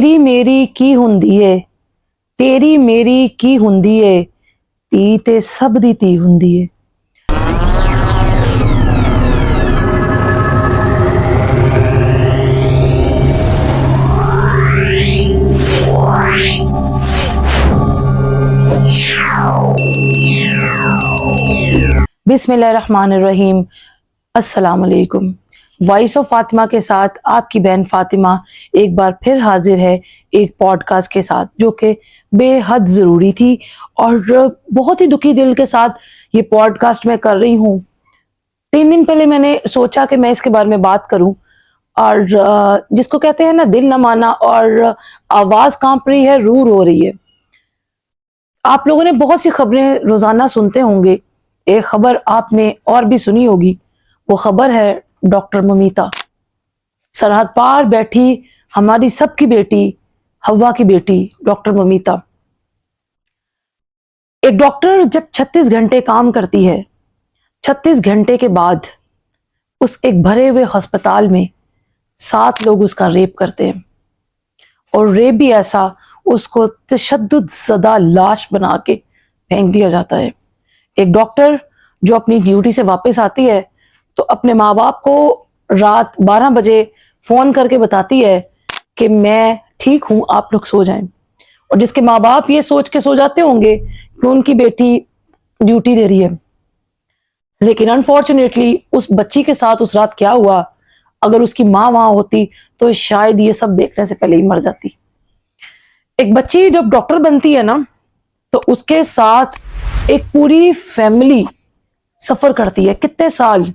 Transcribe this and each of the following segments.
ਤੇਰੀ ਮੇਰੀ ਕੀ ਹੁੰਦੀ ਏ, ਤੇਰੀ ਮੇਰੀ ਕੀ ਹੁੰਦੀ ਏ, ਧੀ ਤੇ ਸਭ ਦੀ ਧੀ ਹੁੰਦੀ ਏ। बिस्मिल्लाहिर्रहमानिर्रहीम। अस्सलाम वालेकुम। वॉइस ऑफ फातिमा के साथ आपकी बहन फातिमा एक बार फिर हाजिर है एक पॉडकास्ट के साथ, जो कि बेहद ज़रूरी थी और बहुत ही दुखी दिल के साथ ये पॉडकास्ट मैं कर रही हूँ। 3 दिन पहले मैंने सोचा कि मैं इसके बारे में बात करूँ, और जिसको कहते हैं ना, दिल न माना और आवाज़ कांप रही है, रूह रो रही है। आप लोगों ने बहुत सी खबरें रोज़ाना सुनते होंगे। एक खबर आपने और भी सुनी होगी, वो खबर है डॉक्टर ममिता। सरहद पार बैठी हमारी सबकी बेटी, हवा की बेटी डॉक्टर ममिता। एक डॉक्टर जब 36 घंटे काम करती है, 36 घंटे के बाद उस एक भरे हुए अस्पताल में 7 लोग उसका रेप करते हैं, और रेप भी ऐसा, उसको तशद्दुद ज़दा लाश बना के फेंक दिया जाता है। एक डॉक्टर जो अपनी ड्यूटी से वापस आती है तो अपने माँ बाप को रात 12 बजे फोन करके बताती है कि मैं ठीक हूं, आप लोग सो जाएं। और जिसके माँ बाप ये सोच के सो जाते होंगे कि उनकी बेटी ड्यूटी दे रही है, लेकिन अनफॉर्चुनेटली उस बच्ची के साथ उस रात क्या हुआ, अगर उसकी माँ वहां होती तो शायद ये सब देखने से पहले ही मर जाती। एक बच्ची जब डॉक्टर बनती है ना, तो उसके साथ एक पूरी फैमिली सफर करती है। कितने साल?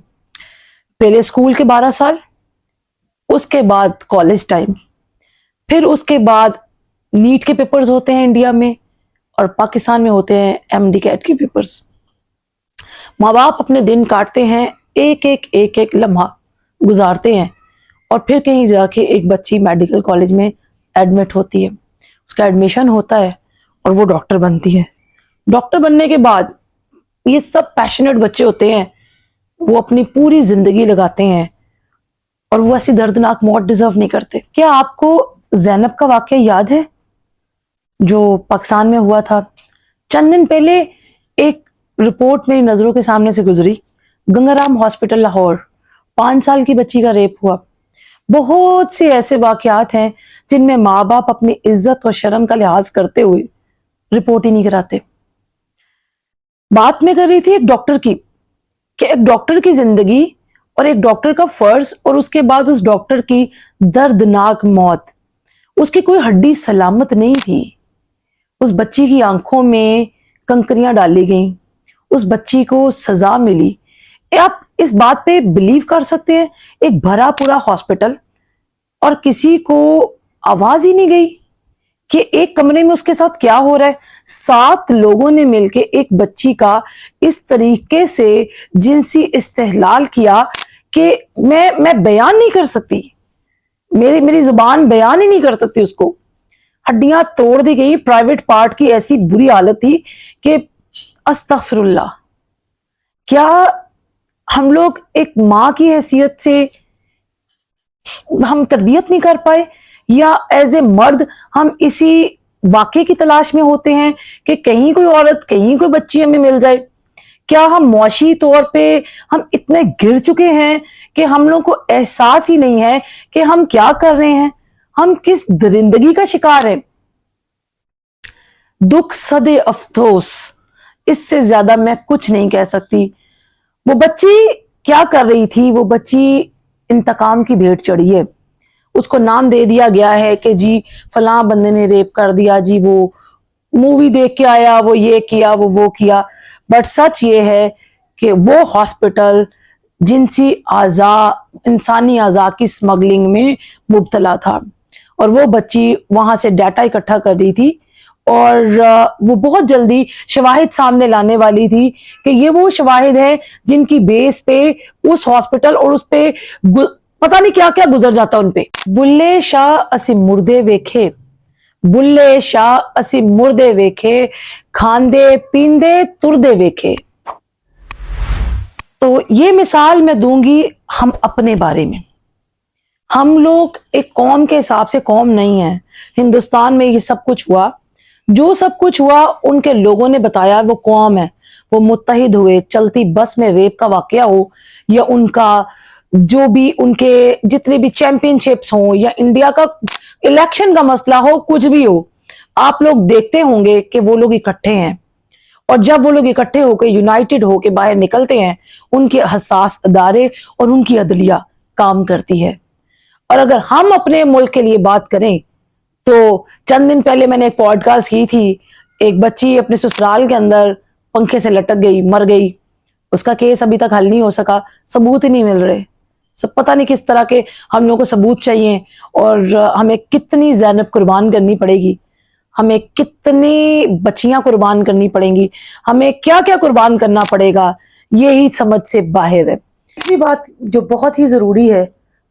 पहले स्कूल के 12 साल, उसके बाद कॉलेज टाइम, फिर उसके बाद नीट के पेपर्स होते हैं इंडिया में, और पाकिस्तान में होते हैं एमडी कैट के पेपर्स। माँ बाप अपने दिन काटते हैं, एक एक लम्हा गुजारते हैं, और फिर कहीं जाके एक बच्ची मेडिकल कॉलेज में एडमिट होती है, उसका एडमिशन होता है और वो डॉक्टर बनती है। डॉक्टर बनने के बाद ये सब पैशनेट बच्चे होते हैं, वो अपनी पूरी जिंदगी लगाते हैं और वो ऐसी दर्दनाक मौत डिजर्व नहीं करते। क्या आपको ज़ैनब का वाकया याद है जो पाकिस्तान में हुआ था? चंद दिन पहले एक रिपोर्ट मेरी नजरों के सामने से गुजरी। गंगाराम हॉस्पिटल लाहौर, 5 साल की बच्ची का रेप हुआ। बहुत से ऐसे वाकयात हैं जिनमें माँ बाप अपनी इज्जत और शर्म का लिहाज करते हुए रिपोर्ट ही नहीं कराते। बात मैं कर रही थी एक डॉक्टर की, कि एक डॉक्टर की जिंदगी और एक डॉक्टर का फर्ज, और उसके बाद उस डॉक्टर की दर्दनाक मौत। उसकी कोई हड्डी सलामत नहीं थी। उस बच्ची की आंखों में कंकरियां डाली गईं, उस बच्ची को सजा मिली। आप इस बात पे बिलीव कर सकते हैं? एक भरा पूरा हॉस्पिटल और किसी को आवाज ही नहीं गई कि एक कमरे में उसके साथ क्या हो रहा है। 7 लोगों ने मिलकर एक बच्ची का इस तरीके से जिनसी इस्तेहलाल किया कि मैं बयान नहीं कर सकती, मेरी जुबान बयान ही नहीं कर सकती उसको। हड्डियां तोड़ दी गई, प्राइवेट पार्ट की ऐसी बुरी हालत थी कि अस्तगफिरुल्लाह। क्या हम लोग एक माँ की हैसियत से हम तरबियत नहीं कर पाए, या एज ए मर्द हम इसी वाकये की तलाश में होते हैं कि कहीं कोई औरत, कहीं कोई बच्ची हमें मिल जाए? क्या हम मुआशी तौर पे हम इतने गिर चुके हैं कि हम लोग को एहसास ही नहीं है कि हम क्या कर रहे हैं, हम किस दरिंदगी का शिकार हैं? दुख सदे अफसोस, इससे ज्यादा मैं कुछ नहीं कह सकती। वो बच्ची क्या कर रही थी? वो बच्ची इंतकाम की भेंट चढ़ी है। उसको नाम दे दिया गया है कि जी फलां बंदे ने रेप कर दिया, जी वो मूवी देख के आया, वो ये किया, वो किया। बट सच ये है कि वो हॉस्पिटल जिनसी आज़ा, इंसानी आज़ा की स्मगलिंग में मुब्तला था, और वो बच्ची वहां से डाटा इकट्ठा कर रही थी, और वो बहुत जल्दी शवाहिद सामने लाने वाली थी कि ये वो शवाहिद है जिनकी बेस पे उस हॉस्पिटल और उस पे पता नहीं क्या क्या गुजर जाता उन पे। बुल्ले शाह असी मुर्दे वेखे, बुल्ले शाह असी मुर्दे वेखे, खांदे पींदे तुरदे वेखे। तो ये मिसाल मैं दूंगी हम अपने बारे में। हम लोग एक कौम के हिसाब से कौम नहीं है, ہندوستان میں یہ سب کچھ ہوا، جو سب کچھ ہوا ان کے لوگوں نے بتایا، وہ قوم ہے، وہ متحد ہوئے، چلتی بس میں ریپ کا واقعہ ہو یا ان کا جو بھی ان کے جتنے بھی چیمپئن شپس ہوں یا انڈیا کا الیکشن کا مسئلہ ہو، کچھ بھی ہو، آپ لوگ دیکھتے ہوں گے کہ وہ لوگ اکٹھے ہیں، اور جب وہ لوگ اکٹھے ہو کے یونائٹڈ ہو کے باہر نکلتے ہیں، ان کے حساس ادارے اور ان کی عدلیہ کام کرتی ہے۔ اور اگر ہم اپنے ملک کے لیے بات کریں تو چند دن پہلے میں نے ایک پوڈ کاسٹ کی تھی، ایک بچی اپنے سسرال کے اندر پنکھے سے لٹک گئی، مر گئی، اس کا کیس ابھی تک حل نہیں ہو سکا، ثبوت ہی نہیں مل رہے، سب پتہ نہیں کس طرح کے ہم لوگوں کو ثبوت چاہیے، اور ہمیں کتنی زینب قربان کرنی پڑے گی، ہمیں کتنی بچیاں قربان کرنی پڑیں گی، ہمیں کیا کیا قربان کرنا پڑے گا، یہی سمجھ سے باہر ہے۔ تیسری بات جو بہت ہی ضروری ہے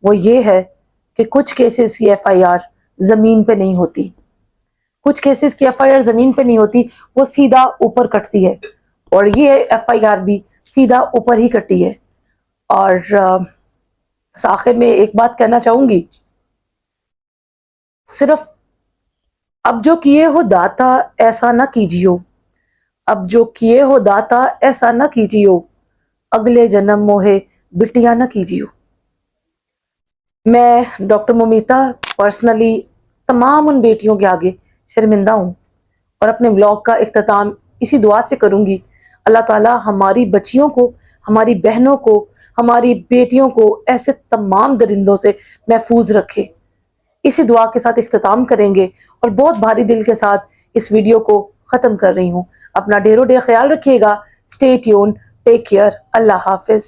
وہ یہ ہے کہ کچھ کیسز کی ایف آئی آر زمین پہ نہیں ہوتی، کچھ کیسز کی ایف آئی آر زمین پہ نہیں ہوتی، وہ سیدھا اوپر کٹتی ہے، اور یہ ایف آئی آر بھی سیدھا اوپر ہی کٹی ہے۔ اور بس آخر میں ایک بات کہنا چاہوں گی، صرف اب جو کیے ہو داتا ایسا نہ کیجیو، اب جو کیے ہو داتا ایسا نہ کیجیو، اگلے جنم موہے بٹیا نہ کیجیو۔ میں ڈاکٹر مومیتا پرسنلی تمام ان بیٹیوں کے آگے شرمندہ ہوں، اور اپنے بلاگ کا اختتام اسی دعا سے کروں گی، اللہ تعالیٰ ہماری بچیوں کو، ہماری بہنوں کو، ہماری بیٹیوں کو ایسے تمام درندوں سے محفوظ رکھے۔ اسی دعا کے ساتھ اختتام کریں گے، اور بہت بھاری دل کے ساتھ اس ویڈیو کو ختم کر رہی ہوں۔ اپنا ڈھیر و ڈھیر خیال رکھیے گا، اسٹے ٹیون، ٹیک کیئر، اللہ حافظ۔